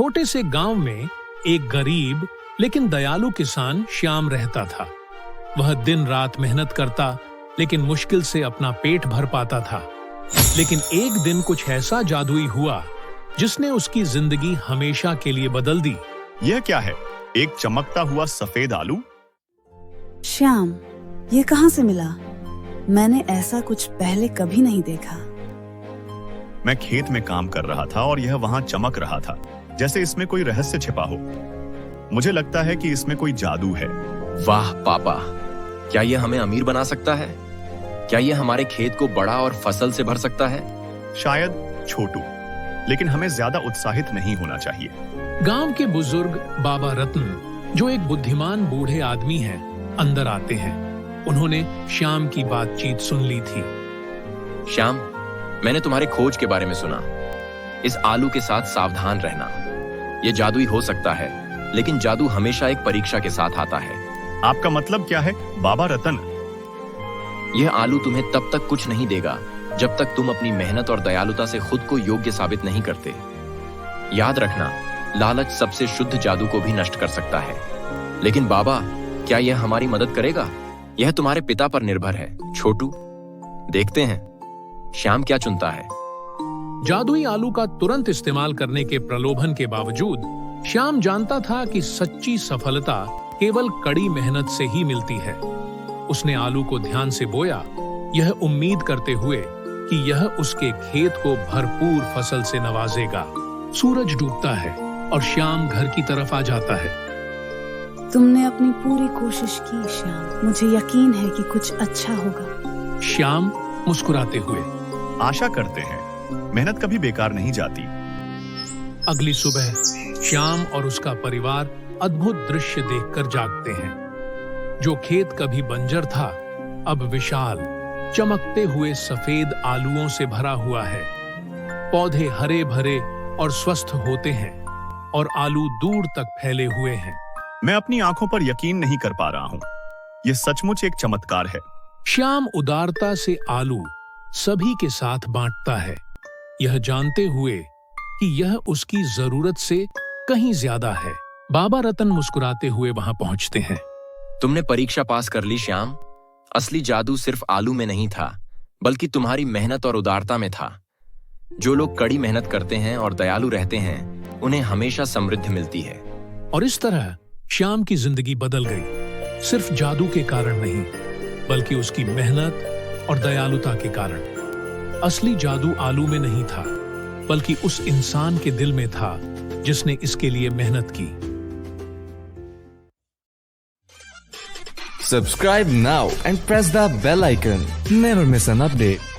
छोटे से गांव में एक गरीब लेकिन दयालु किसान श्याम रहता था। वह दिन रात मेहनत करता लेकिन मुश्किल से अपना पेट भर पाता था। लेकिन एक दिन कुछ ऐसा जादुई हुआ जिसने उसकी जिंदगी हमेशा के लिए बदल दी। यह क्या है? एक चमकता हुआ सफेद आलू? श्याम, ये कहां से मिला? मैंने ऐसा कुछ पहले कभी नहीं देखा। मैं खेत में काम कर रहा था और यह वहां चमक रहा था, जैसे इसमें कोई रहस्य छिपा हो। मुझे लगता है कि इसमें कोई जादू है। वाह पापा, क्या यह हमें अमीर बना सकता है? क्या यह हमारे खेत को बड़ा और फसल से भर सकता है? शायद छोटू, लेकिन हमें ज्यादा उत्साहित नहीं होना चाहिए। गांव के बुजुर्ग बाबा रत्न, जो एक बुद्धिमान बूढ़े आदमी हैं, अंदर आते हैं। उन्होंने श्याम की बातचीत सुन ली थी। श्याम, मैंने तुम्हारे खोज के बारे में सुना। इस आलू के साथ सावधान रहना। यह जादुई हो सकता है, लेकिन जादू हमेशा एक परीक्षा के साथ आता है। आपका मतलब क्या है, बाबा रतन? यह आलू तुम्हें तब तक कुछ नहीं देगा जब तक तुम अपनी मेहनत और दयालुता से खुद को योग्य साबित नहीं करते। याद रखना, लालच सबसे शुद्ध जादू को भी नष्ट कर सकता है। लेकिन बाबा, क्या यह हमारी मदद करेगा? यह तुम्हारे पिता पर निर्भर है। छोटू, देखते हैं श्याम क्या चुनता है। जादुई आलू का तुरंत इस्तेमाल करने के प्रलोभन के बावजूद श्याम जानता था कि सच्ची सफलता केवल कड़ी मेहनत से ही मिलती है। उसने आलू को ध्यान से बोया, यह उम्मीद करते हुए कि यह उसके खेत को भरपूर फसल से नवाजेगा। सूरज डूबता है और श्याम घर की तरफ आ जाता है। तुमने अपनी पूरी कोशिश की श्याम, मुझे यकीन है कि कुछ अच्छा होगा। श्याम मुस्कुराते हुए, आशा करते हैं, मेहनत कभी बेकार नहीं जाती। अगली सुबह श्याम और उसका परिवार अद्भुत दृश्य देखकर जागते हैं। जो खेत कभी बंजर था, अब विशाल, चमकते हुए सफेद आलूओं से भरा हुआ है। पौधे हरे भरे और स्वस्थ होते हैं और आलू दूर तक फैले हुए हैं। मैं अपनी आंखों पर यकीन नहीं कर पा रहा हूँ। यह सचमुच एक चमत्कार है। श्याम उदारता से आलू सभी के साथ बांटता है, यह जानते हुए कि यह उसकी जरूरत से कहीं ज्यादा है। बाबा रतन मुस्कुराते हुए वहां पहुंचते हैं। तुमने परीक्षा पास कर ली श्याम। असली जादू सिर्फ आलू में नहीं था, बल्कि तुम्हारी मेहनत और उदारता में था। जो लोग कड़ी मेहनत करते हैं और दयालु रहते हैं, उन्हें हमेशा समृद्धि मिलती है। और इस तरह श्याम की जिंदगी बदल गई, सिर्फ जादू के कारण नहीं, बल्कि उसकी मेहनत और दयालुता के कारण। असली जादू आलू में नहीं था, बल्कि उस इंसान के दिल में था जिसने इसके लिए मेहनत की। Subscribe now and press the bell icon. Never miss an update.